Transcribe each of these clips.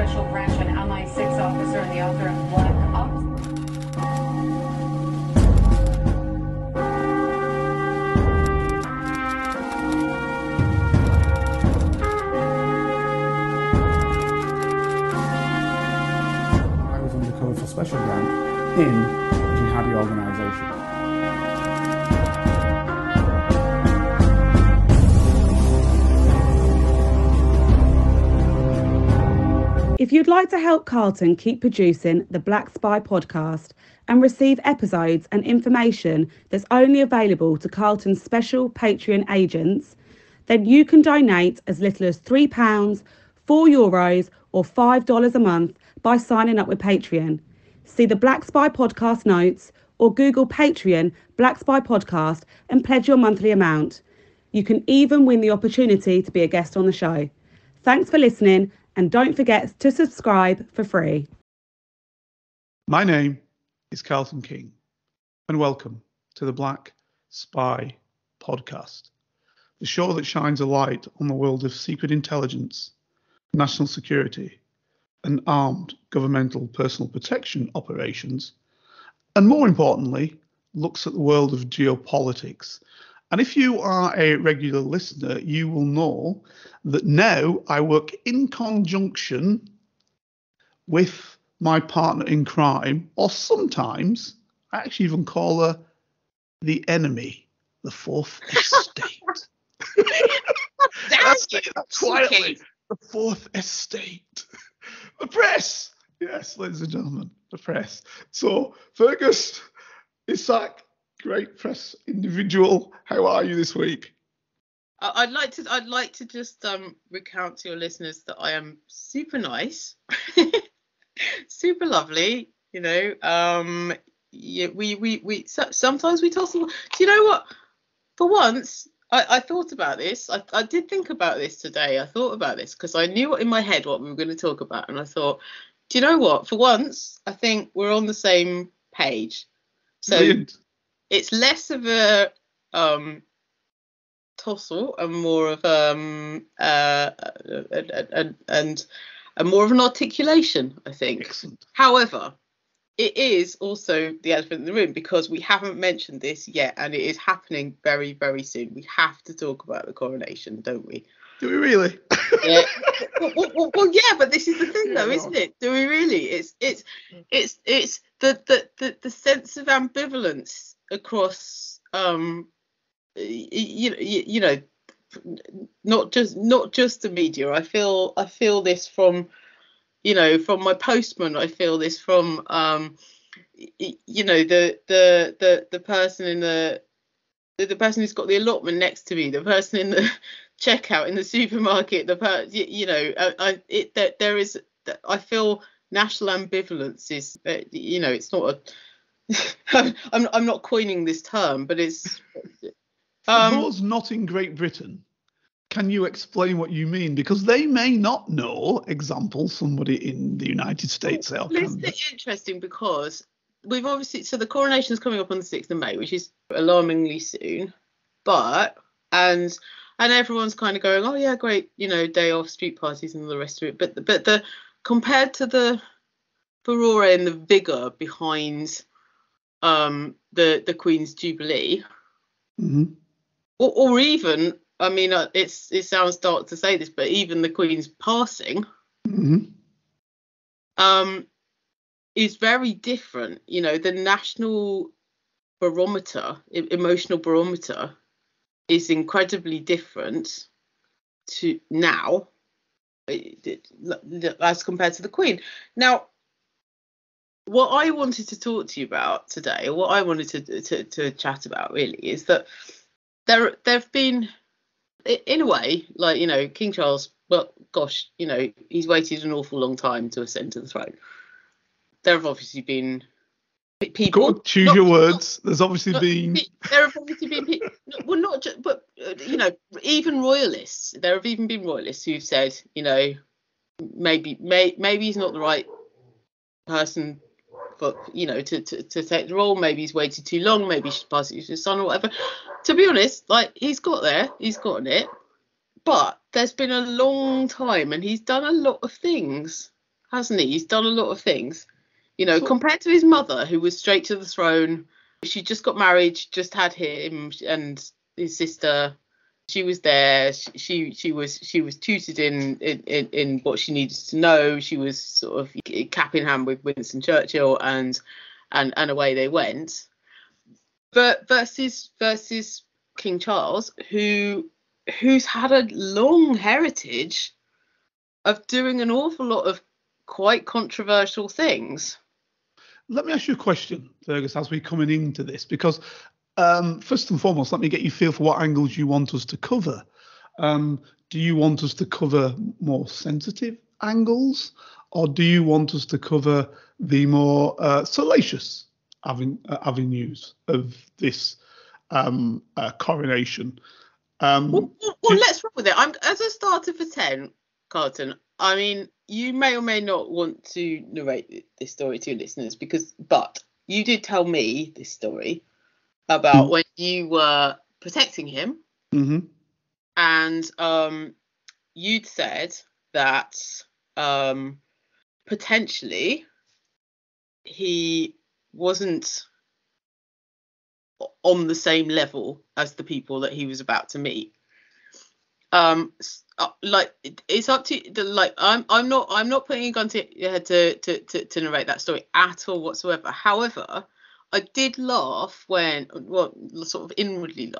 Special Branch and MI6 officer and the author of Black Ops. I was undercover for Special Branch in a jihadi organisation. If you'd like to help Carlton keep producing the Black Spy podcast and receive episodes and information that's only available to Carlton's special Patreon agents, then you can donate as little as £3, €4 or $5 a month by signing up with Patreon. See the Black Spy podcast notes or Google Patreon Black Spy podcast and pledge your monthly amount. You can even win the opportunity to be a guest on the show. Thanks for listening. And don't forget to subscribe for free. My name is Carlton King, and welcome to the Black Spy podcast, the show that shines a light on the world of secret intelligence, national security, and armed governmental personal protection operations, and more importantly, looks at the world of geopolitics. And if you are a regular listener, you will know that now I work in conjunction with my partner in crime, or sometimes I actually even call her the enemy, the Fourth Estate. That's quietly, the Fourth Estate. The press. Yes, ladies and gentlemen, the press. So, Fergus, Isaac, great press individual. How are you this week? I'd like to just recount to your listeners that I am super nice, super lovely. You know, yeah, we sometimes we toss. Do you know what? For once, I thought about this. I did think about this today. I thought about this because I knew in my head what we were going to talk about, and I thought, do you know what? For once, I think we're on the same page. So. Brilliant. It's less of a tussle and more of and more of an articulation, I think. Excellent. However, it is also the elephant in the room because we haven't mentioned this yet, and it is happening very, very soon. We have to talk about the coronation, don't we? Do we really? Yeah. Well, yeah, but this is the thing, though, isn't it? Do we really? It's the sense of ambivalence across you know not just the media. I feel this from from my postman. I feel this from the person in the person who's got the allotment next to me, the person in the checkout in the supermarket, I feel national ambivalence is it's not a I'm not coining this term, but it's for those not in Great Britain, can you explain what you mean? Because they may not know. Example, somebody in the United States. It's interesting because we've obviously, so the coronation is coming up on the 6th of May, which is alarmingly soon, and everyone's kind of going, oh yeah, great, day off, street parties and all the rest of it, but the compared to the furore and the vigor behind the Queen's Jubilee, mm-hmm. or even, I mean, it sounds dark to say this, but even the Queen's passing, mm-hmm. Is very different. The national barometer, emotional barometer, is incredibly different to now as compared to the Queen. Now, what I wanted to talk to you about today, or what I wanted to chat about really, is that there've been, in a way, like, King Charles, well, gosh, he's waited an awful long time to ascend to the throne. There have obviously been people. Choose your words. There's obviously been. There have obviously been people. Well, not just, but even royalists. There have even been royalists who've said, maybe he's not the right person for to take the role. Maybe he's waited too long. Maybe he should pass it to his son or whatever. To be honest, like, he's got there. He's gotten it. But there's been a long time, and he's done a lot of things hasn't he? He's done a lot of things, So- compared to his mother, who was straight to the throne. She just got married, she just had him and his sister. She was there. She was tutored in what she needed to know. She was sort of cap in hand with Winston Churchill, and away they went. But versus King Charles, who's had a long heritage of doing an awful lot of quite controversial things. Let me ask you a question, Fergus, as we're coming into this, because first and foremost, let me get you feel for what angles you want us to cover. Do you want us to cover more sensitive angles, or do you want us to cover the more salacious avenues of this coronation? Well, let's roll with it. As a starter for 10, Carlton, I mean, you may or may not want to narrate this story to your listeners, but you did tell me this story about when you were protecting him, and you'd said that potentially he wasn't on the same level as the people that he was about to meet. Like, it's up to the, like, I'm not putting a gun to your head to narrate that story at all whatsoever. However, I did laugh sort of inwardly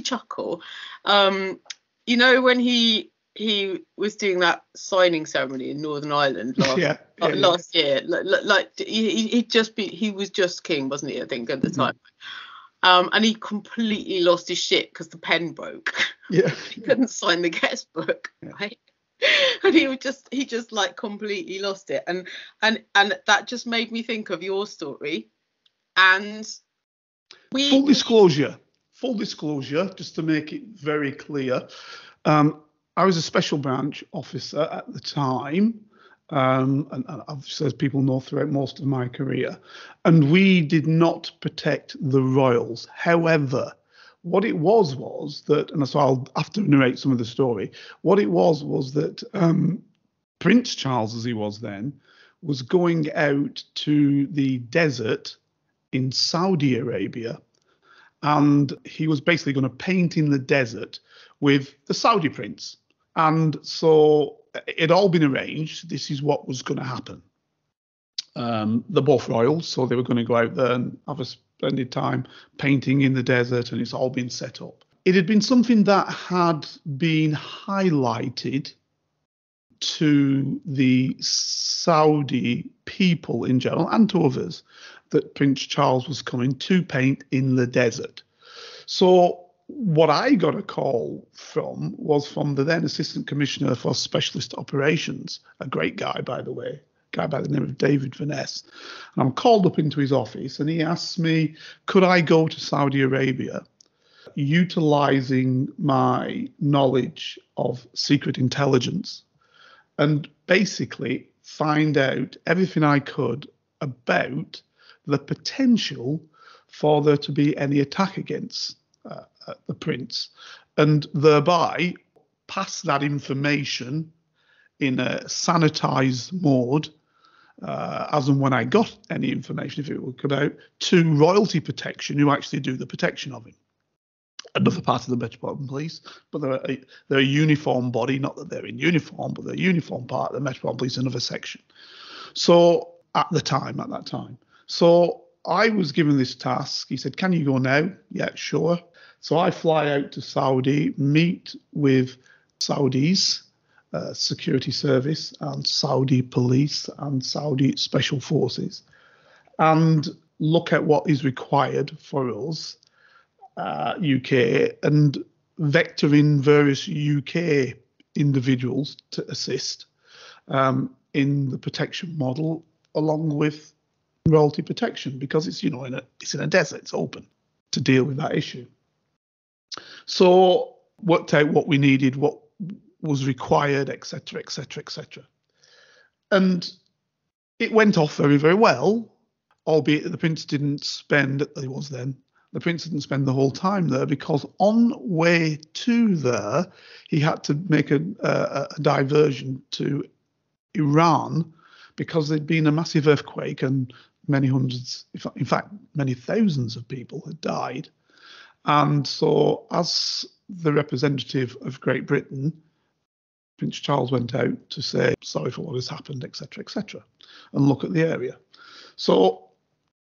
chuckle, when he was doing that signing ceremony in Northern Ireland last year. Like he was just king, wasn't he? I think at the time. And he completely lost his shit because the pen broke. Yeah. He couldn't sign the guest book, right? And he just like completely lost it. And that just made me think of your story. And full disclosure, just to make it very clear, I was a special branch officer at the time. And obviously, as people know, throughout most of my career, and we did not protect the royals. However, what it was that, and so I'll have to narrate some of the story. What it was that Prince Charles, as he was then, was going out to the desert in Saudi Arabia, and he was basically going to paint in the desert with the Saudi prince. And so it all been arranged. This is what was going to happen. They're both royals, so they were going to go out there and have a splendid time painting in the desert, and it's all been set up. It had been something that had been highlighted to the Saudi people in general and to others that Prince Charles was coming to paint in the desert. So what I got a call from was from the then Assistant Commissioner for Specialist Operations, a great guy, by the way, a guy by the name of David Vaness. And I'm called up into his office, and he asked me, could I go to Saudi Arabia, utilizing my knowledge of secret intelligence, and basically find out everything I could about the potential for there to be any attack against the prince, and thereby pass that information in a sanitized mode, as and when I got any information, if it would come out, to royalty protection, who actually do the protection of him. Another part of the Metropolitan Police, but they're a uniform body, not that they're in uniform, but they're a uniform part of the Metropolitan Police, another section. So at that time. So I was given this task. He said, can you go now? Yeah, sure. So I fly out to Saudi, meet with Saudi's security service and Saudi police and Saudi special forces, and look at what is required for us, UK, and vector in various UK individuals to assist in the protection model, along with royalty protection, because it's it's in a desert, it's open to deal with that issue. So worked out what we needed, what was required, etc., etc., etc. And it went off very, very well, albeit that the prince didn't spend, he was then, the prince didn't spend the whole time there, because on way to there, he had to make a diversion to Iran because there'd been a massive earthquake and many hundreds, in fact, many thousands of people had died. And so as the representative of Great Britain, Prince Charles went out to say, sorry for what has happened, etc., etc., and look at the area. So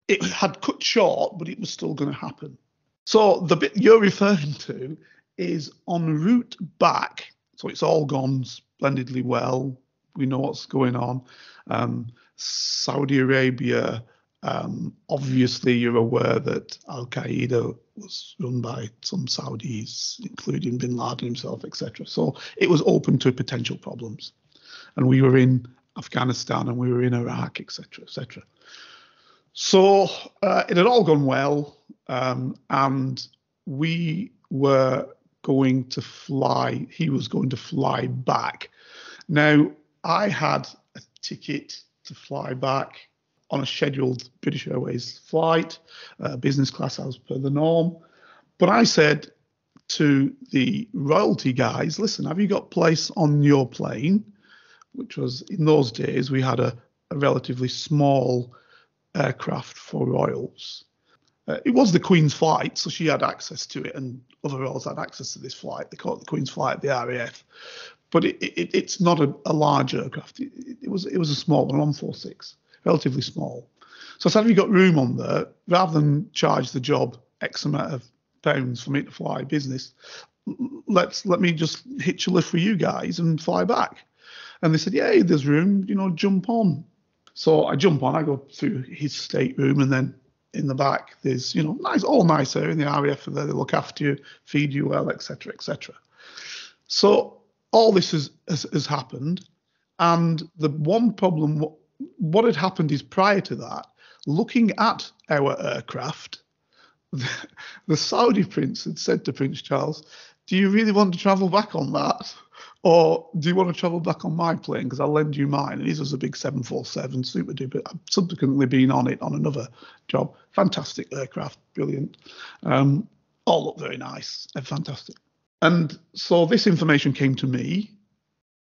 it had cut short, but it was still going to happen. So the bit you're referring to is en route back. So it's all gone splendidly well. We know what's going on. Saudi Arabia, obviously you're aware that Al-Qaeda was run by some Saudis, including bin Laden himself, etc. So it was open to potential problems. And we were in Afghanistan and we were in Iraq, etc., etc. So it had all gone well, and we were going to fly. He was going to fly back. Now, I had a ticket to fly back on a scheduled British Airways flight, business class as per the norm. But I said to the royalty guys, listen, have you got place on your plane? Which was, in those days, we had a relatively small aircraft for royals. It was the Queen's flight, so she had access to it, and other royals had access to this flight. They call it the Queen's flight, the RAF. But it's not a large aircraft. It was a small one, 146, relatively small. So I said, have you got room on there? Rather than charge the job X amount of pounds for me to fly business, let me just hitch a lift for you guys and fly back. And they said, yeah, there's room, jump on. So I jump on, I go through his stateroom, and then in the back there's, nice area in the RAF, and they look after you, feed you well, etc., etc. So all this has happened, and the one problem, what had happened is prior to that, looking at our aircraft, the Saudi prince had said to Prince Charles, do you really want to travel back on that? Or do you want to travel back on my plane? Because I'll lend you mine. And his was a big 747 Super Duper. I've subsequently been on it on another job. Fantastic aircraft, brilliant. All look very nice and fantastic. And so this information came to me.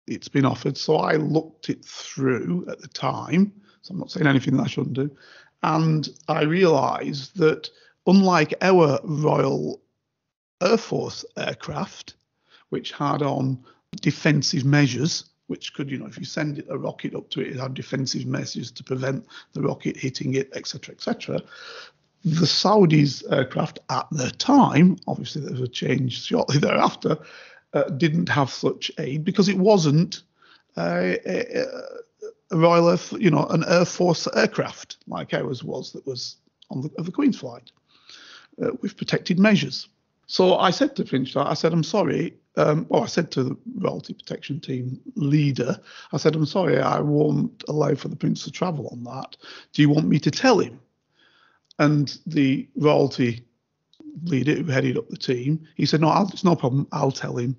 It's been offered. So I looked it through at the time. So I'm not saying anything that I shouldn't do. And I realised that unlike our Royal Air Force aircraft, which had on defensive measures, which could, if you send a rocket up to it, it had defensive measures to prevent the rocket hitting it, etc., etc. The Saudis' aircraft at the time, obviously there was a change shortly thereafter, didn't have such aid because it wasn't a Royal Air, an Air Force aircraft like ours was, that was on the Queen's flight with protected measures. So I said to Prince Charles, I said, I'm sorry. I said to the royalty protection team leader, I said, I'm sorry, I won't allow for the prince to travel on that. Do you want me to tell him? And the royalty leader who headed up the team, he said, no, it's no problem. I'll tell him.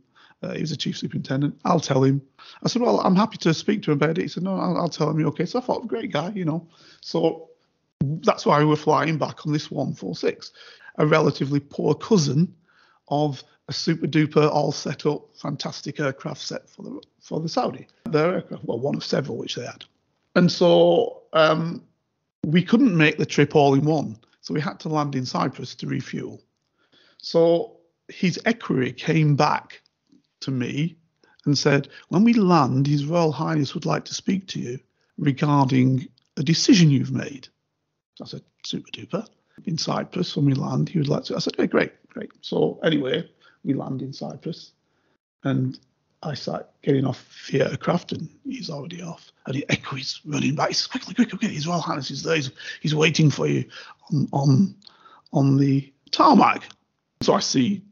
He was a chief superintendent. I'll tell him. I said, well, I'm happy to speak to him about it. He said, no, I'll tell him. Okay. So I thought, great guy, So that's why we were flying back on this 146, a relatively poor cousin of a super duper all set up fantastic aircraft set for the Saudi. Their aircraft, well, one of several which they had. And so we couldn't make the trip all in one. So we had to land in Cyprus to refuel. So his equerry came back to me and said, when we land, His Royal Highness would like to speak to you regarding a decision you've made. I said, super duper. In Cyprus, when we land, he would like to. I said, hey, great. So anyway, we land in Cyprus, and I start getting off the aircraft, and he's already off. And the equerry's running back. He says, quickly, His Royal Highness is there. He's waiting for you on the tarmac. So I see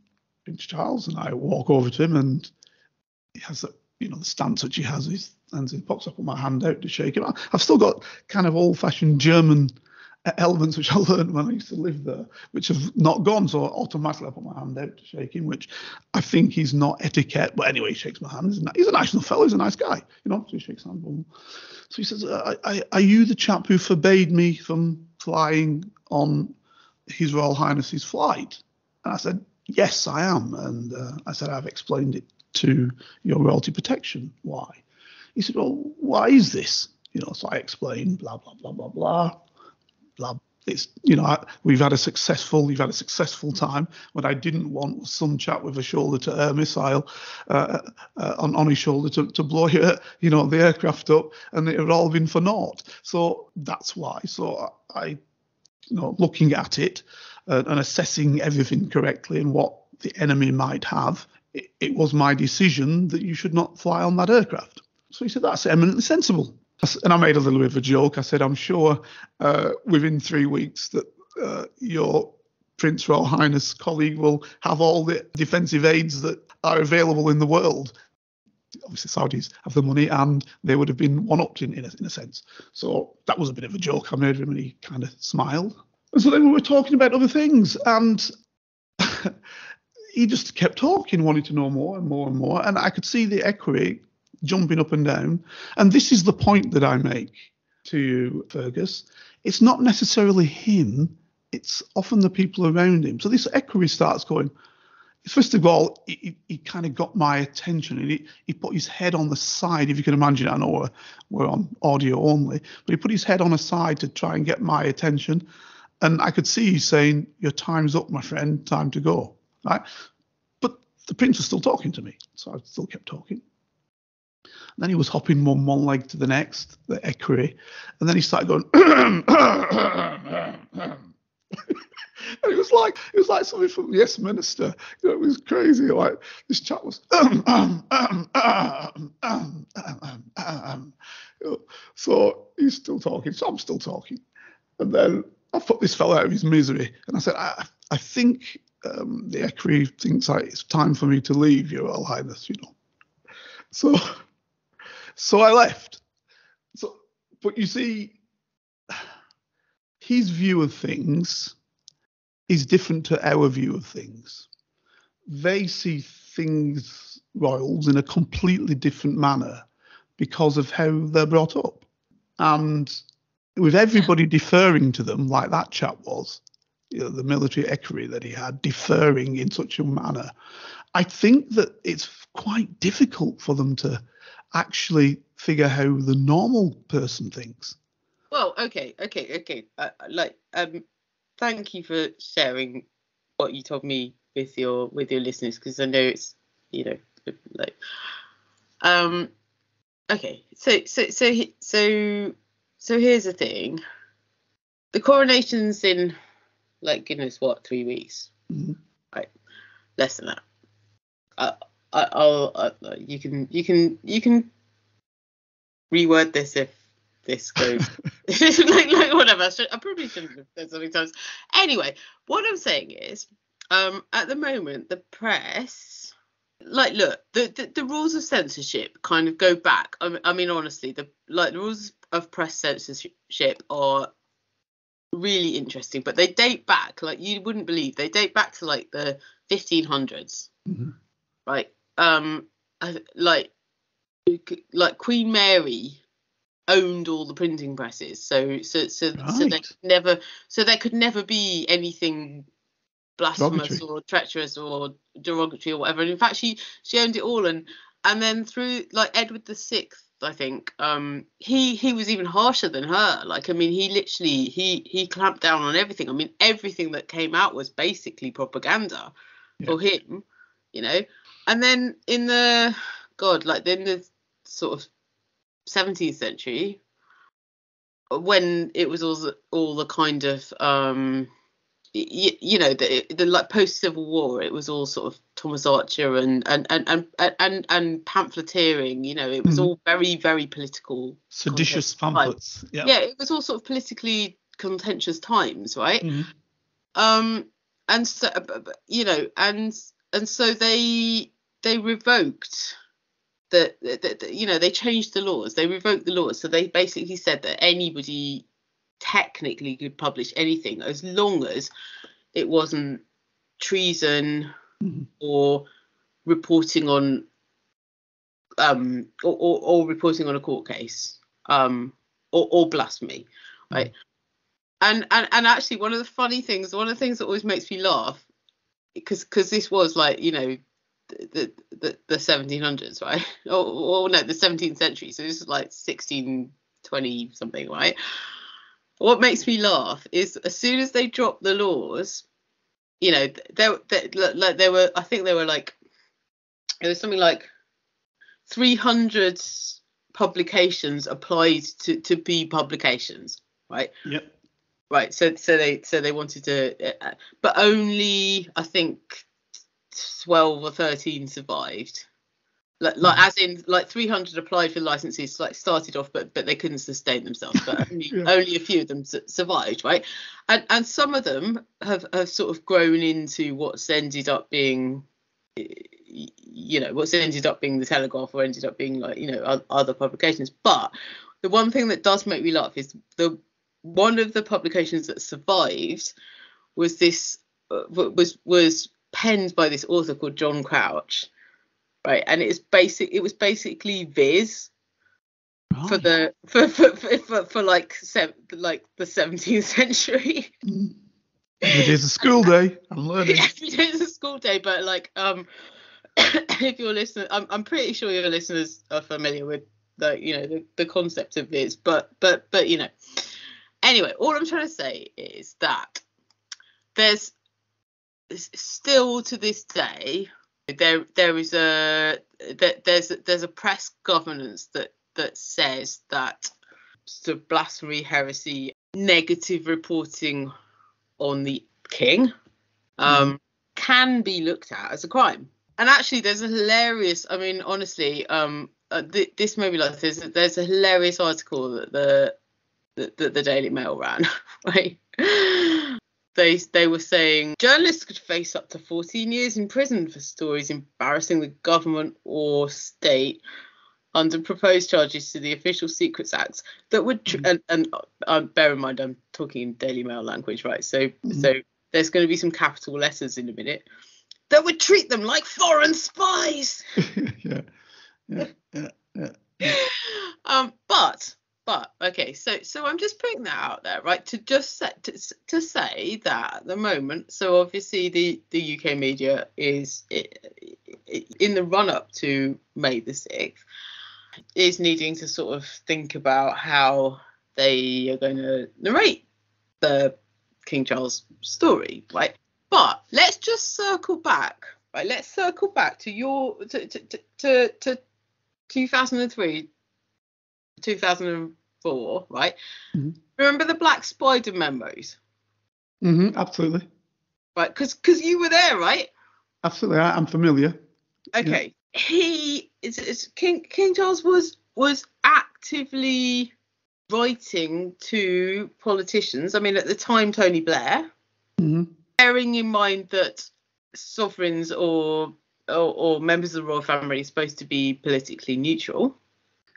Prince Charles, and I walk over to him, and he has the stance which he has. And he pops up on my hand out to shake him. I've still got kind of old-fashioned German elements which I learned when I used to live there, which have not gone. So automatically I put my hand out to shake him, which I think is not etiquette. But anyway, he shakes my hand. He's a nice enough fellow. He's a nice guy, So he shakes hand. So he says, are you the chap who forbade me from flying on His Royal Highness's flight? And I said, yes, I am. And I said, I've explained it to your royalty protection. Why? He said, well, why is this? So I explained, blah, blah, blah, blah, blah, blah. It's, you've had a successful time. What I didn't want was some chap with a shoulder-to-air missile on his shoulder to blow the aircraft up, and it had all been for naught. So that's why. So I, looking at it and assessing everything correctly and what the enemy might have, it was my decision that you should not fly on that aircraft. So he said, that's eminently sensible. And I made a little bit of a joke. I said, I'm sure within 3 weeks that your Prince Royal Highness colleague will have all the defensive aids that are available in the world. Obviously, Saudis have the money, and they would have been one-upped in a sense. So that was a bit of a joke I made him, and he kind of smiled. And so then we were talking about other things, and he just kept talking, wanting to know more and more and more. And I could see the equity jumping up and down. And this is the point that I make to you, Fergus. It's not necessarily him. It's often the people around him. So this equity starts going. First of all, he kind of got my attention, and he put his head on the side, if you can imagine. I know we're on audio only, but he put his head on the side to try and get my attention. And I could see he's saying, your time's up, my friend, time to go. Right? But the prince was still talking to me, so I still kept talking. And then he was hopping from one leg to the next, the equerry, and then he started going, and it was like something from the Yes Minister. It was crazy. Like this chap was, so he's still talking, so I'm still talking, and then I put this fella out of his misery, and I said, I think the equerry thinks it's time for me to leave, Your Royal Highness, So I left. But you see, his view of things is different to our view of things. They see things, royals, in a completely different manner because of how they're brought up. And with everybody deferring to them, like that chap was, the military equerry that he had, deferring in such a manner, I think that it's quite difficult for them to actually figure how the normal person thinks. Well, okay. Thank you for sharing what you told me with your listeners, because I know it's okay. So here's the thing. The coronation's in goodness, 3 weeks, right? Less than that. You can reword this if this goes whatever. I probably shouldn't have said so many times. Anyway, what I'm saying is, at the moment, the press, look, the rules of censorship kind of go back. I mean, honestly, the rules of press censorship are really interesting, but they date back, you wouldn't believe, they date back to the 1500s, right? Queen Mary owned all the printing presses, so there could never be anything blasphemous or treacherous or derogatory or whatever. And in fact, she owned it all, and then through Edward VI, I think, he was even harsher than her. He literally he clamped down on everything. Everything that came out was basically propaganda for him, And then in the sort of 17th century, when it was all the kind of the post-Civil War, it was all sort of Thomas Archer and pamphleteering. It was all very, very political, seditious pamphlets. Yeah, it was all sort of politically contentious times, right? And so and so they revoked they changed the laws. They revoked the laws. So they basically said that anybody technically could publish anything as long as it wasn't treason or reporting on or reporting on a court case or blasphemy, right? And actually one of the things that always makes me laugh, because this was the 1700s, right? Or no, the 17th century. So this is 16 20 something, right? What makes me laugh is as soon as they dropped the laws, you know, there were, I think there were like, it was something like 300 publications applied to be publications, right? Yep. Right. So they wanted to, but only I think 12 or 13 survived. Like as in like 300 applied for licenses, like started off, but they couldn't sustain themselves. But only a few of them survived, right? And some of them have sort of grown into what's ended up being, you know, what's ended up being the Telegraph, or ended up being like, you know, other publications. But the one thing that does make me laugh is one of the publications that survived was this was penned by this author called John Crouch, right? And it was basically Viz for the for like the 17th century. Every day's a school day. I'm learning. Every day's a school day, but like if you're listening, I'm pretty sure your listeners are familiar with the concept of Viz, but you know. Anyway, all I'm trying to say is that there's still to this day there's a press governance that says that sort of blasphemy, heresy, negative reporting on the king can be looked at as a crime. And actually, there's a hilarious, I mean, honestly, this made me laugh. There's a hilarious article that the Daily Mail ran, right? They were saying journalists could face up to 14 years in prison for stories embarrassing the government or state under proposed charges to the Official Secrets Act that would and bear in mind I'm talking in Daily Mail language, right? So there's going to be some capital letters in a minute that would treat them like foreign spies. yeah. But okay, so I'm just putting that out there, right? To say that at the moment, so obviously the UK media is in the run up to May the 6th is needing to sort of think about how they are going to narrate the King Charles story, right? But let's just circle back, right? Let's circle back to to 2003. 2004, right? Mm-hmm. Remember the Black Spider memos? Absolutely. Right, because you were there, right? Absolutely, I'm familiar. Okay, yeah. King Charles was actively writing to politicians. I mean, at the time, Tony Blair, bearing in mind that sovereigns or members of the royal family are supposed to be politically neutral.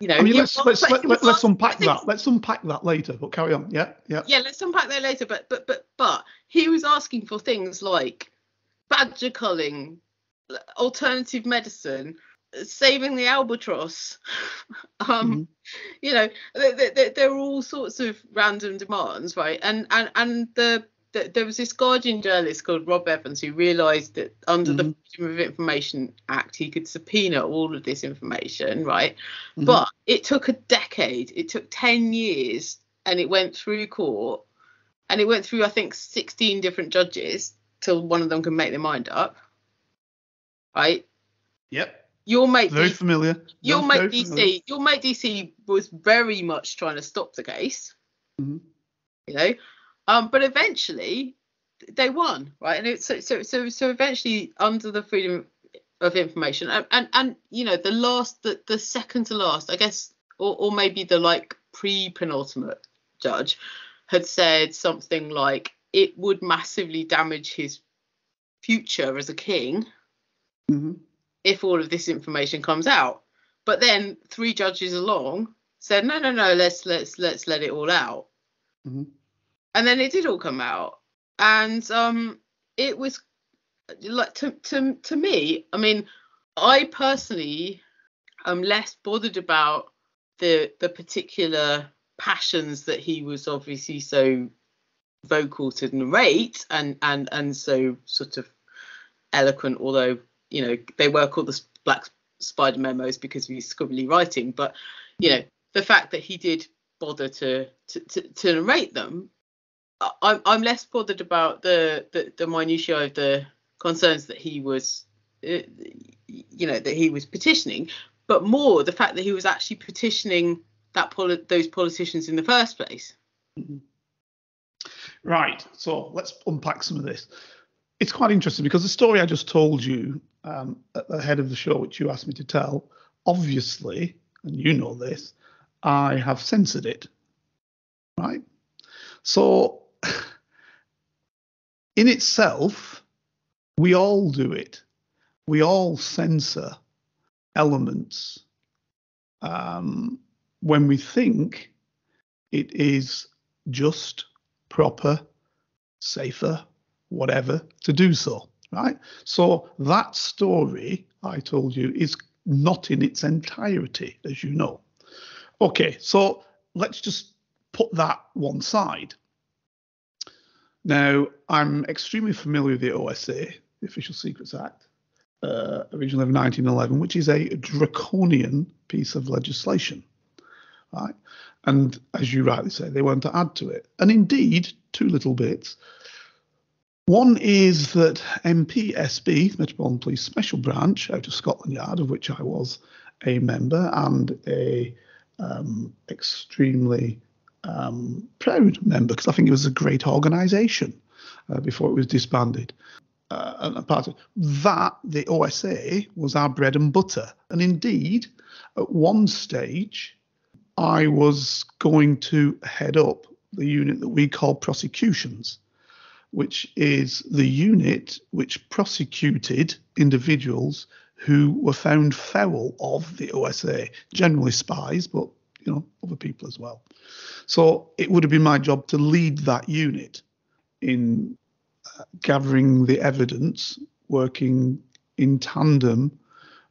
You know, I mean, let's unpack that. Let's unpack that later. But carry on. Yeah. Let's unpack that later. But he was asking for things like badger culling, alternative medicine, saving the albatross. You know, there are all sorts of random demands, right? And there was this Guardian journalist called Rob Evans who realised that under the Freedom of Information Act he could subpoena all of this information, right? But it took a decade. It took 10 years, and it went through court, and it went through I think 16 different judges till one of them can make their mind up, right? Yep. Your mate very familiar. Your mate DC was very much trying to stop the case, you know. But eventually they won, right? And so eventually under the Freedom of Information and you know the second to last, I guess, or maybe the like pre-penultimate judge had said something like it would massively damage his future as a king if all of this information comes out. But then 3 judges along said no, let's let it all out. And then it did all come out, and it was like to me. I mean, I personally am less bothered about the particular passions that he was obviously so vocal to narrate and so sort of eloquent. Although you know they were called the Black Spider memos because of his scribbly writing, but you know the fact that he did bother to narrate them. I'm less bothered about the minutiae of the concerns that he was, that he was petitioning, but more the fact that he was actually petitioning those politicians in the first place. Right. So let's unpack some of this. It's quite interesting because the story I just told you at the head of the show, which you asked me to tell, obviously, and you know this, I have censored it. Right. So in itself, we all do it. We all censor elements when we think it is just, proper, safer, whatever, to do so, right? So that story I told you is not in its entirety, as you know. Okay, so let's just put that one side. Now, I'm extremely familiar with the OSA, the Official Secrets Act, originally of 1911, which is a draconian piece of legislation, right? And as you rightly say, they want to add to it. And indeed, two little bits. One is that MPSB, Metropolitan Police Special Branch, out of Scotland Yard, of which I was a member and a extremely proud member, because I think it was a great organisation before it was disbanded. And a part of that, the OSA was our bread and butter. And indeed, at one stage, I was going to head up the unit that we call prosecutions, which is the unit which prosecuted individuals who were found foul of the OSA, generally spies, but other people as well. So it would have been my job to lead that unit in gathering the evidence, working in tandem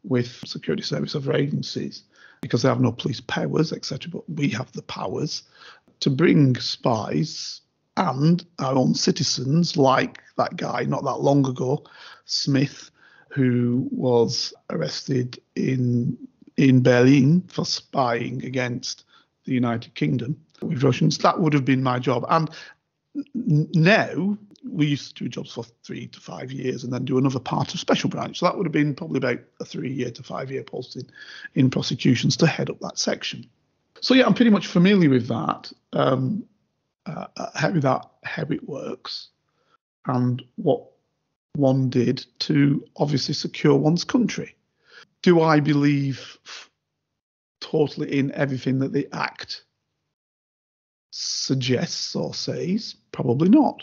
with security service other agencies, because they have no police powers, etc. But we have the powers to bring spies and our own citizens, like that guy not that long ago, Smith, who was arrested in Berlin for spying against the United Kingdom with Russians. That would have been my job. And now we used to do jobs for 3 to 5 years and then do another part of Special Branch. So that would have been probably about a 3-year to 5-year post in prosecutions to head up that section. So yeah, I'm pretty much familiar with that, how it works, and what one did to obviously secure one's country. Do I believe totally in everything that the Act suggests or says? Probably not.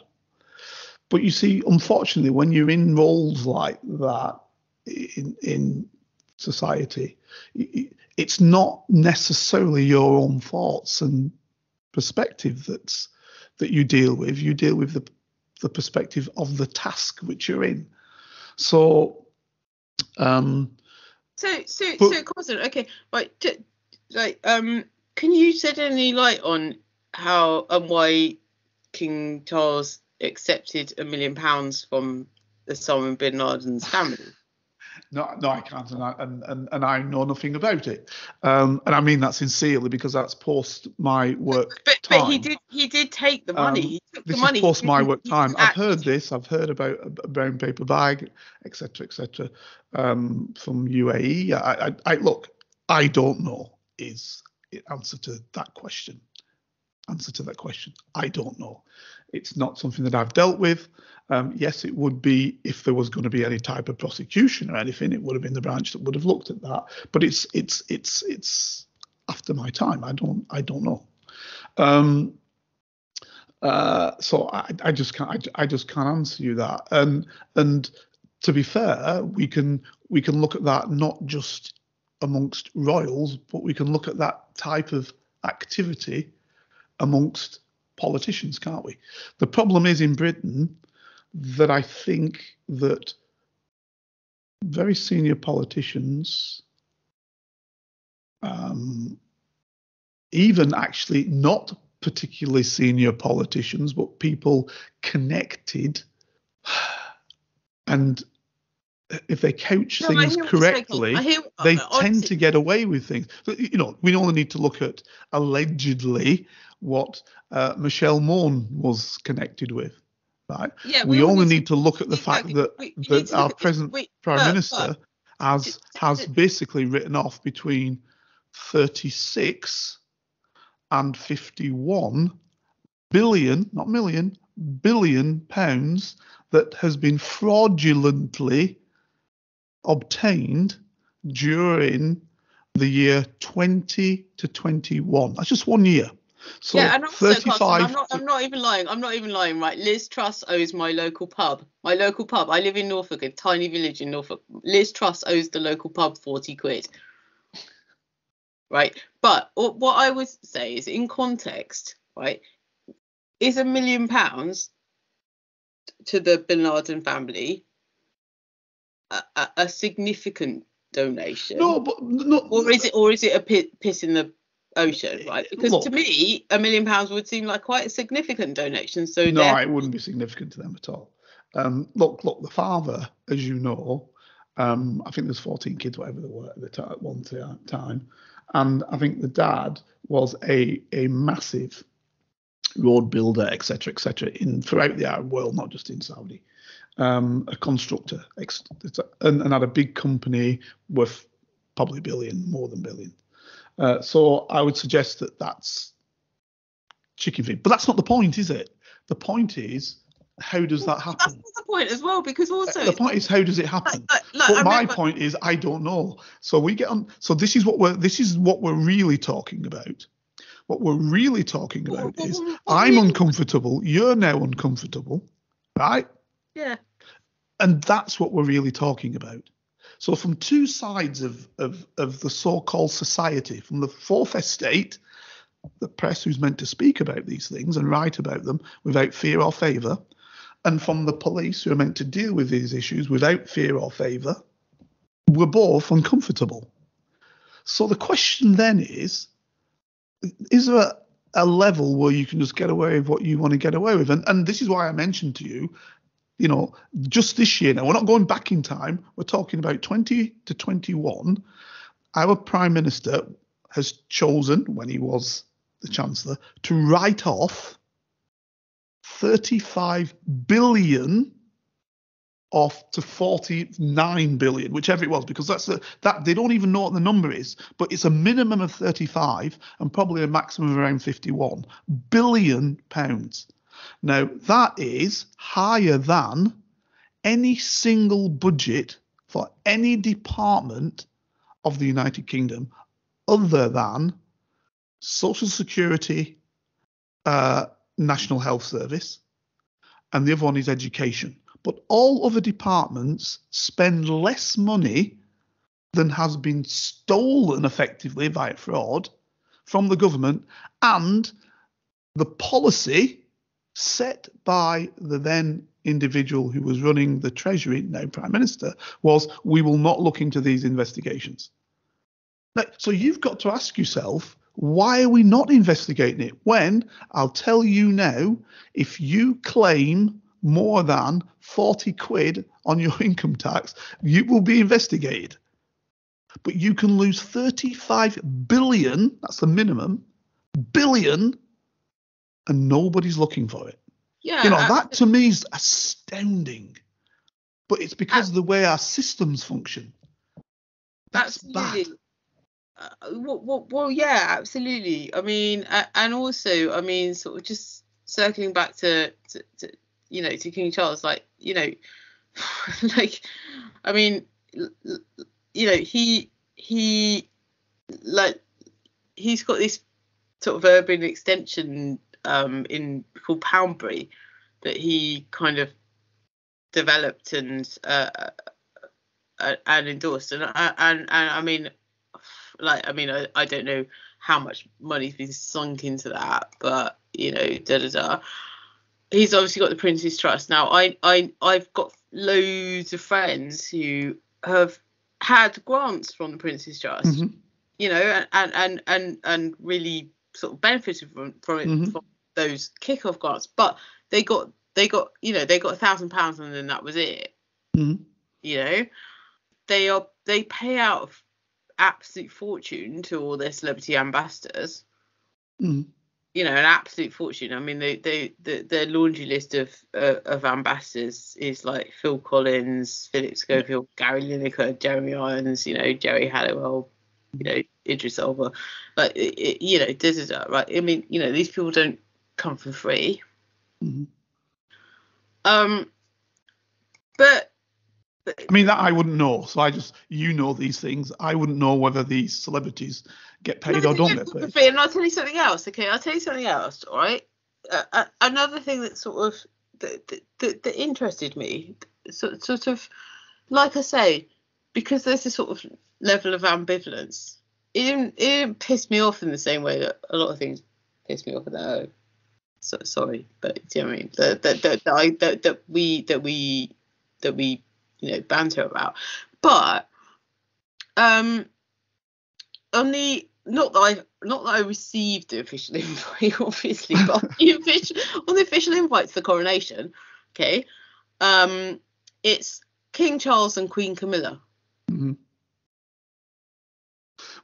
But you see, unfortunately, when you're in roles like that in society, it's not necessarily your own thoughts and perspective that you deal with. You deal with the perspective of the task which you're in. So, Constant, okay, right, can you shed any light on how and why King Charles accepted £1 million from Osama bin Laden's family? No, I can't, and I know nothing about it, and I mean that sincerely, because that's post my work time. But he did take the money. He took the money. This is post my work time. I've heard this. I've heard about a brown paper bag, etc., from UAE. I look. I don't know. Is the answer to that question? I don't know. It's not something that I've dealt with. Yes, it would be, if there was going to be any type of prosecution or anything, it would have been the branch that would have looked at that. But it's after my time. I don't know. So I just can't answer you that. And to be fair, we can look at that not just amongst royals, but we can look at that type of activity amongst politicians, can't we? The problem is in Britain that I think that very senior politicians, even actually not particularly senior politicians, but people connected and if they couch No, I things hear what you're saying. correctly, I hear, they honestly, tend to get away with things. We only need to look at allegedly what Michelle Mone was connected with, right? Yeah, we only need to look at the fact exactly. that, We need that to look our at present Prime Minister has basically written off between 36 and 51 billion, not million, billion pounds that has been fraudulently obtained during the year 20 to 21. That's just 1 year. So yeah, and also, 35. Carson, I'm not even lying. I'm not even lying. Right, Liz Truss owes my local pub. My local pub. I live in Norfolk, a tiny village in Norfolk. Liz Truss owes the local pub 40 quid. Right, but what I would say is, in context, right, is £1 million to the Bin Laden family a significant donation? No, but no. Or is it a piss in the ocean, right? Because Look, to me, £1 million would seem like quite a significant donation. So no, it wouldn't be significant to them at all. Look, the father, as you know, I think there's 14 kids, whatever there were at one time, and I think the dad was a massive road builder, etc., throughout the Arab world, not just in Saudi. A constructor, and had a big company worth probably more than billion. So I would suggest that that's chicken feed. But that's not the point, is it? The point is, how does that happen? That's the point as well, because also the point is, how does it happen? But my point is, I don't know. So we get on. So this is what we're really talking about. What we're really talking about is, I'm uncomfortable. You're now uncomfortable, right? Yeah. And that's what we're really talking about. So from two sides of the so-called society, from the fourth estate, the press who's meant to speak about these things and write about them without fear or favour, and from the police who are meant to deal with these issues without fear or favour, we're both uncomfortable. So the question then is there a level where you can just get away with what you want to get away with? And this is why I mentioned to you, just this year, now we're not going back in time, we're talking about 20 to 21, our Prime Minister has chosen, when he was the Chancellor, to write off 35 billion off to 49 billion, whichever it was, because that they don't even know what the number is, but it's a minimum of 35 and probably a maximum of around 51 billion pounds. Now, that is higher than any single budget for any department of the United Kingdom other than Social Security, National Health Service, and the other one is education. But all other departments spend less money than has been stolen effectively via fraud from the government, and the policy set by the then individual who was running the Treasury, now Prime Minister, was, we will not look into these investigations. Now, so you've got to ask yourself, why are we not investigating it? When, I'll tell you now, if you claim more than 40 quid on your income tax, you will be investigated. But you can lose 35 billion, that's the minimum, billion, and nobody's looking for it. Yeah, that to me is astounding. But it's because of the way our systems function. That's bad. Well, yeah, absolutely. I mean, and also, I mean, sort of just circling back to King Charles, like, like, I mean, he's got this sort of urban extension called Poundbury that he kind of developed and endorsed, and I mean, I don't know how much money's been sunk into that, but he's obviously got the Prince's Trust. Now I've got loads of friends who have had grants from the Prince's Trust, and really sort of benefited from it, from those kick-off grants, but they got £1,000 and then that was it. you know, they pay out absolute fortune to all their celebrity ambassadors. Mm. You know, an absolute fortune. I mean, their laundry list of ambassadors is like Phil Collins, Philip Schofield, Gary Lineker, Jeremy Irons, you know, Jerry Halliwell, you know, Idris Elba, like you know, right? I mean, you know, these people don't come for free. Mm-hmm. But I mean, that I wouldn't know. So you know these things. I wouldn't know whether these celebrities get paid or don't get paid. And I'll tell you something else. Okay, I'll tell you something else. All right. Another thing that sort of that interested me, sort of, like I say, because there's a sort of level of ambivalence. It didn't piss me off in the same way that a lot of things piss me off. Sorry, but do you know what I mean? That we you know, banter about. But on the not that I received the official invite, obviously, but on the official invite to the coronation, okay, it's King Charles and Queen Camilla. Mm-hmm.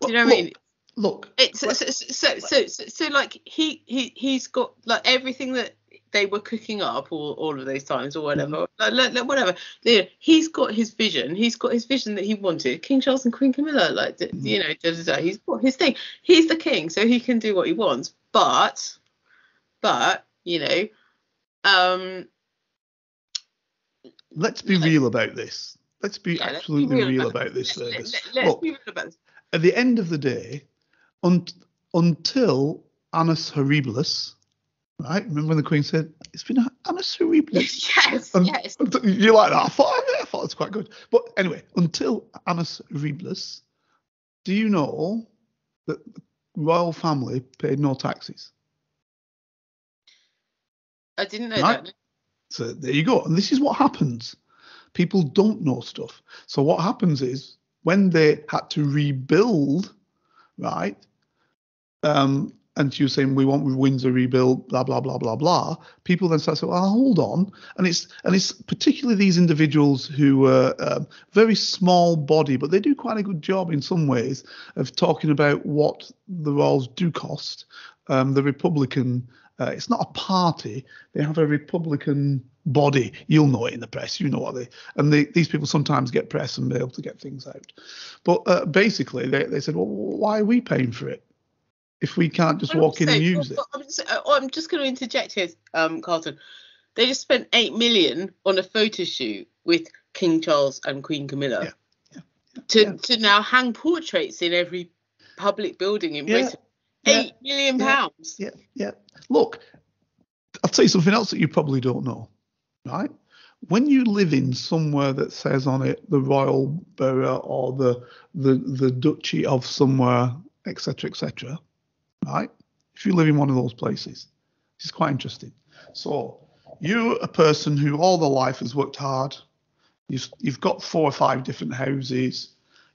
Do you know what I mean? Look, it's so like he's got like everything that they were cooking up all of those times or whatever, like, whatever. You know, he's got his vision. He's got his vision that he wanted. King Charles and Queen Camilla, like you know, he's got his thing. He's the king, so he can do what he wants. But you know, let's be real about this. Let's be absolutely real about this, Fergus. Let's be real about this. At the end of the day, until Annus Horribilis, right? Remember when the Queen said, "It's been Annus Horribilis"? Yes, yes. You like that? I thought it was quite good. But anyway, until Annus Horribilis, do you know that the royal family paid no taxes? I didn't know that. So there you go. And this is what happens. People don't know stuff. So what happens is when they had to rebuild, right? And she was saying, we want Windsor rebuilt, blah, blah, blah, blah, blah. People then start saying, well, hold on. And it's particularly these individuals who were very small body, but they do quite a good job in some ways of talking about what the royals do cost. The Republican, it's not a party. They have a Republican body. You'll know it in the press. You know what these people sometimes get press and be able to get things out. But basically, they said, well, why are we paying for it if we can't just walk in and use it? I'm just going to interject here, Carlton. They just spent $8 million on a photo shoot with King Charles and Queen Camilla to now hang portraits in every public building in Britain. £8 million. Yeah. Look, I'll tell you something else that you probably don't know, right? When you live in somewhere that says on it the Royal Borough or the Duchy of somewhere, etc., right? If you live in one of those places, it's quite interesting. So you're a person who all their life has worked hard. You've got 4 or 5 different houses.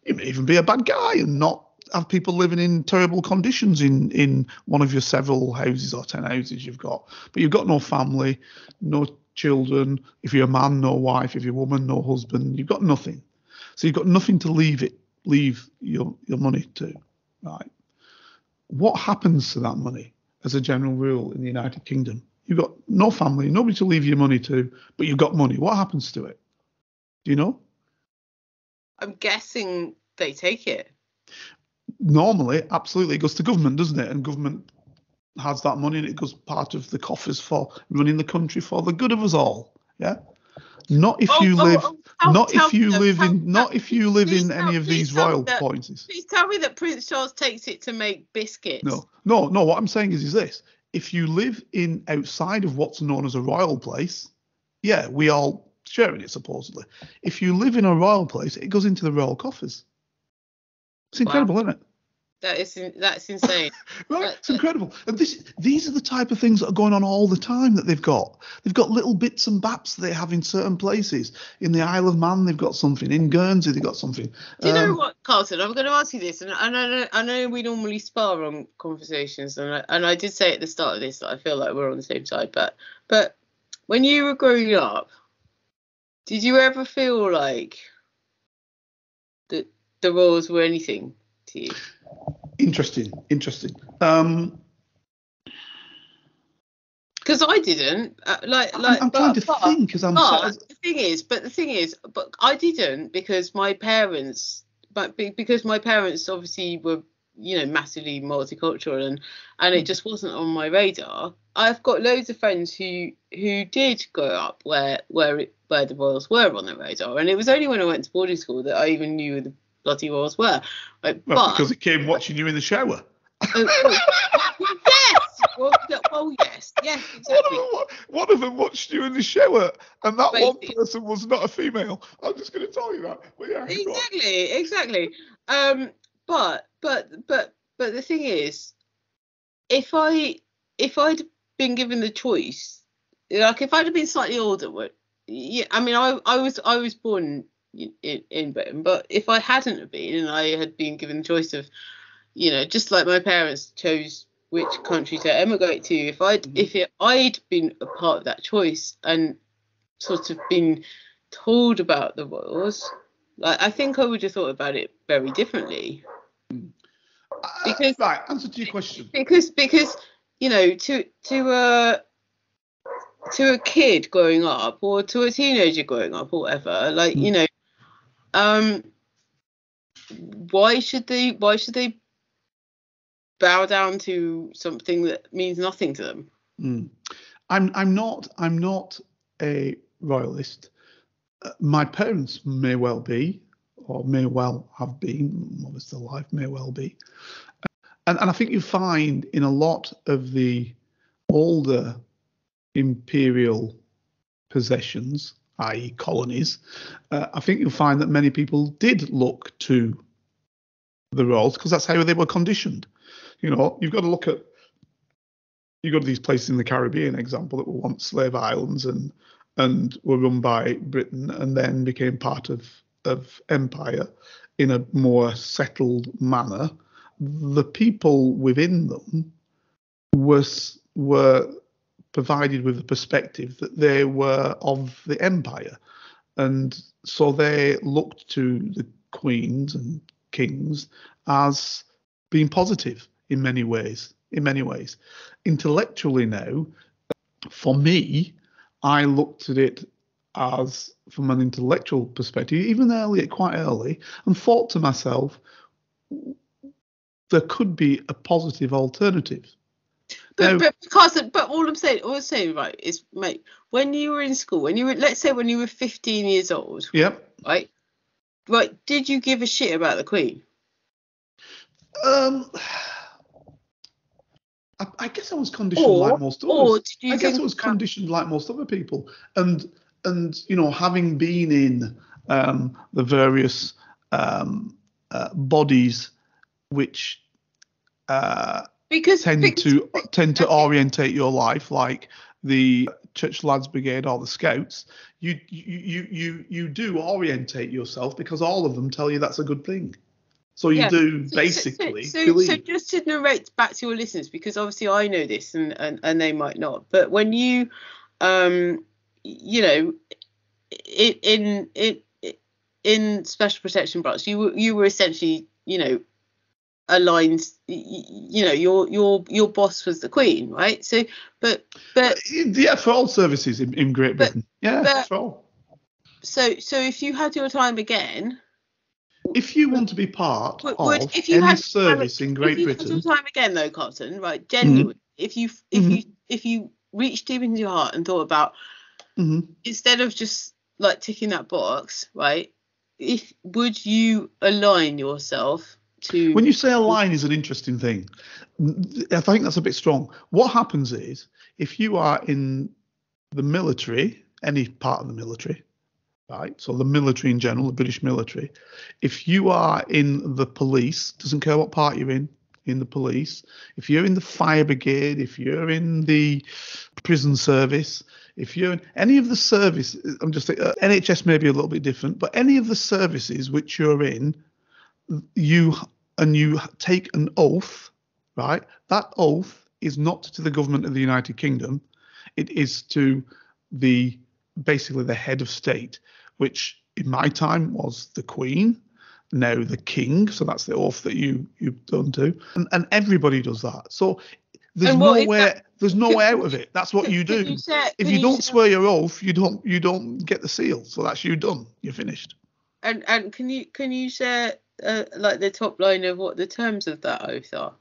You may even be a bad guy and not have people living in terrible conditions in one of your several houses or 10 houses you've got. But you've got no family, no children. If you're a man, no wife. If you're a woman, no husband. You've got nothing. So you've got nothing to leave your money to, right? What happens to that money as a general rule in the United Kingdom? You've got no family, nobody to leave your money to, but you've got money. What happens to it? Do you know? I'm guessing they take it. Normally, absolutely, it goes to government, doesn't it? And government has that money and it goes part of the coffers for running the country for the good of us all. Yeah. Not if you live in any of these royal places. Please tell me that Prince Charles takes it to make biscuits. No. What I'm saying is this: if you live in outside of what's known as a royal place, yeah, we all share in it supposedly. If you live in a royal place, it goes into the royal coffers. It's incredible, isn't it? That's insane. Right, it's incredible. And these are the type of things that are going on all the time that they've got. They've got little bits and baps that they have in certain places. In the Isle of Man, they've got something. In Guernsey, they've got something. Do you know what, Carlton? I'm going to ask you this, and I know we normally spar on conversations, and I did say at the start of this that I feel like we're on the same side. But when you were growing up, did you ever feel like the royals were anything to you? Interesting. Because I didn't I'm trying to think as I'm. But the thing is, I didn't because my parents, because my parents obviously were, you know, massively multicultural, and it just wasn't on my radar. I've got loads of friends who did grow up where the royals were on the radar, and it was only when I went to boarding school that I even knew who the bloody royals were. Right? Well, because it came watching you in the shower. Yes, exactly. One of them watched you in the shower, and that one person was not a female. I'm just going to tell you that. But yeah, exactly. But the thing is, if I'd been given the choice, like if I'd have been slightly older, I mean, I was born in Britain, but if I hadn't have been, and I had been given the choice of, you know, just like my parents chose which country to emigrate to, if I'd been a part of that choice and sort of been told about the royals, like, I think I would have thought about it very differently. Because right, answer to your question. Because you know, to a kid growing up, or to a teenager growing up, or whatever, like, you know, why should they bow down to something that means nothing to them? I'm not a royalist. My parents may well be, or may well have been. Mother's still alive, may well be. And I think you find in a lot of the older imperial possessions, i.e. colonies, I think you'll find that many people did look to the royals because that's how they were conditioned. You know, you go to these places in the Caribbean, example, that were once slave islands and were run by Britain and then became part of empire in a more settled manner. The people within them were provided with the perspective that they were of the empire, and so they looked to the queens and kings as being positive in many ways. Intellectually now, for me, I looked at it as from an intellectual perspective, even quite early, and thought to myself, there could be a positive alternative. But all I'm saying, right, is, mate, when you were in school, when you were 15 years old, yep, right, did you give a shit about the Queen? I guess I was conditioned like most others. I guess I was conditioned like most other people, and you know, having been in the various bodies which tend to orientate your life, like the Church Lads Brigade or the Scouts, you do orientate yourself because all of them tell you that's a good thing. So you do basically believe. So just to narrate back to your listeners, because obviously I know this and they might not, but when you you know, in special protection branch, you were essentially, you know, aligned, you know, your boss was the Queen, right? So but yeah, for all services in Great Britain, for all. So if you had your time again, if you want to be part of any service in Great Britain, if you had your time again, though, Carlton, right, genuinely, if you reached deep into your heart and thought about, instead of just like ticking that box, right, would you align yourself to? When you say align is an interesting thing. I think that's a bit strong. What happens is, if you are in the military, any part of the military, right? So the military in general, the British military. If you are in the police, doesn't care what part you're in the police. If you're in the fire brigade, if you're in the prison service, if you're in any of the service, I'm just saying, NHS may be a little bit different, but any of the services which you're in, you take an oath, right? That oath is not to the government of the United Kingdom. It is to basically the head of state, which in my time was the Queen. now the king. So that's the oath that you've done to, and everybody does that. So there's no way out of it. That's what you do. If you don't swear your oath, you don't get the seal. So that's you done. You're finished. And can you share like the top line of what the terms of that oath are?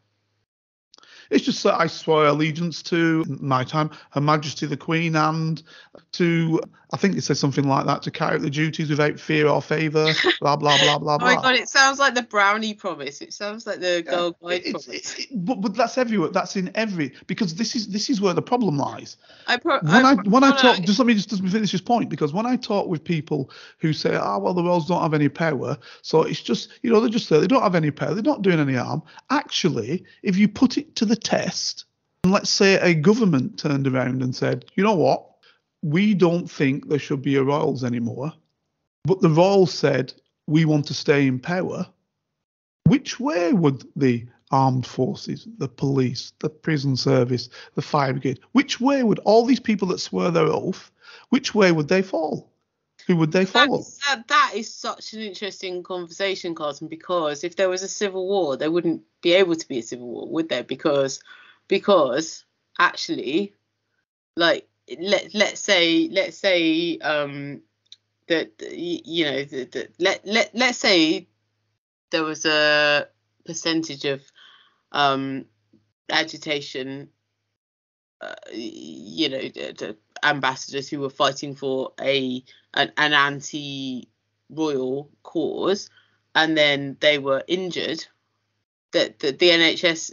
It's just that I swear allegiance to my time, Her Majesty the Queen, and to, I think it says something like that, to carry out the duties without fear or favour, blah, blah, blah, blah, blah. Oh my God, it sounds like the brownie promise. It sounds like the gold guide promise. But that's everywhere. That's in every, because this is where the problem lies. Just let me finish this point, because when I talk with people who say, well, the royals don't have any power, so it's just, they're just there, they don't have any power, they're not doing any harm. Actually, if you put it to the test, and let's say a government turned around and said, you know what, we don't think there should be a royals anymore, but the royals said we want to stay in power, which way would the armed forces, the police, the prison service, the fire brigade, which way would all these people that swear their oath, which way would they fall? Who would they follow? That is such an interesting conversation, Carlton, because if there was a civil war, there wouldn't be able to be a civil war, would there? Because actually, like, let's say let's say there was a percentage of agitation, the ambassadors who were fighting for an anti-royal cause, and then they were injured, that the NHS,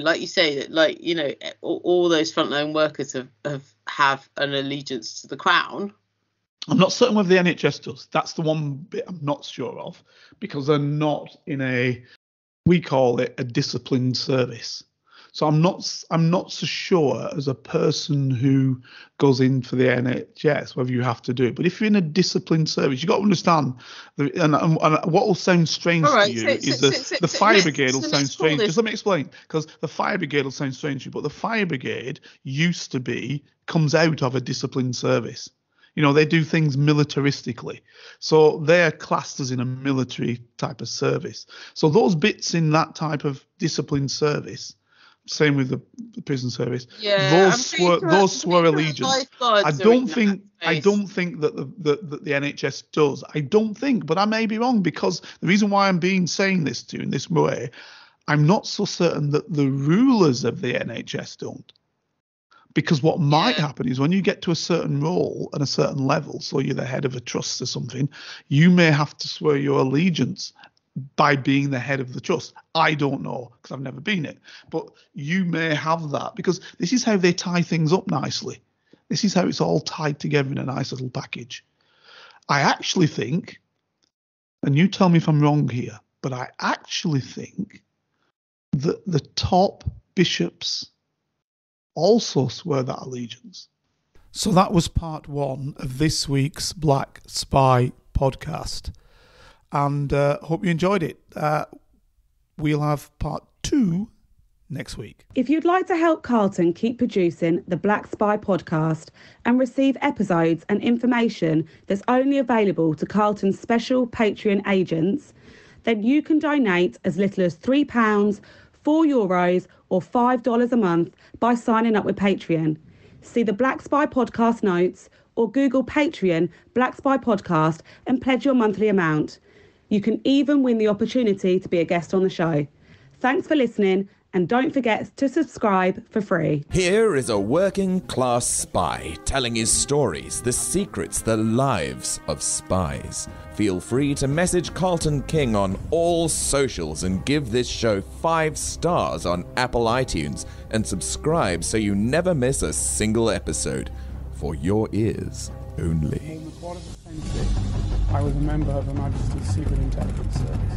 like you say, that all those frontline workers have an allegiance to the crown. I'm not certain whether the NHS does. That's the one bit I'm not sure of, because they're not in we call it a disciplined service. So I'm not so sure as a person who goes in for the NHS whether you have to do it. But if you're in a disciplined service, you've got to understand, and what will sound strange to you is the fire brigade will sound strange. Just let me explain, because the fire brigade will sound strange to you, but the fire brigade comes out of a disciplined service. They do things militaristically. So they're classed as in a military type of service. So those bits in that type of disciplined service, same with the prison service, those swear allegiance. I don't think that the NHS does. I don't think, but I may be wrong, because the reason why I'm saying this to you in this way, I'm not so certain that the rulers of the NHS don't. Because what might happen is when you get to a certain role and a certain level, so you're the head of a trust or something, you may have to swear your allegiance by being the head of the trust. I don't know, because I've never been it. But you may have that, because this is how they tie things up nicely. This is how it's all tied together in a nice little package. I actually think, and you tell me if I'm wrong here, but I actually think that the top bishops also swear that allegiance. So that was part 1 of this week's Black Spy podcast, and hope you enjoyed it. We'll have part 2 next week. If you'd like to help Carlton keep producing the Black Spy podcast and receive episodes and information that's only available to Carlton's special Patreon agents, then you can donate as little as £3, €4 or $5 a month by signing up with Patreon. See the Black Spy podcast notes or Google Patreon Black Spy podcast and pledge your monthly amount. You can even win the opportunity to be a guest on the show. Thanks for listening, and don't forget to subscribe for free. Here is a working class spy telling his stories, the secrets, the lives of spies. Feel free to message Carlton King on all socials and give this show 5 stars on Apple iTunes, and subscribe so you never miss a single episode. For your ears only. I was a member of Her Majesty's Secret Intelligence Service.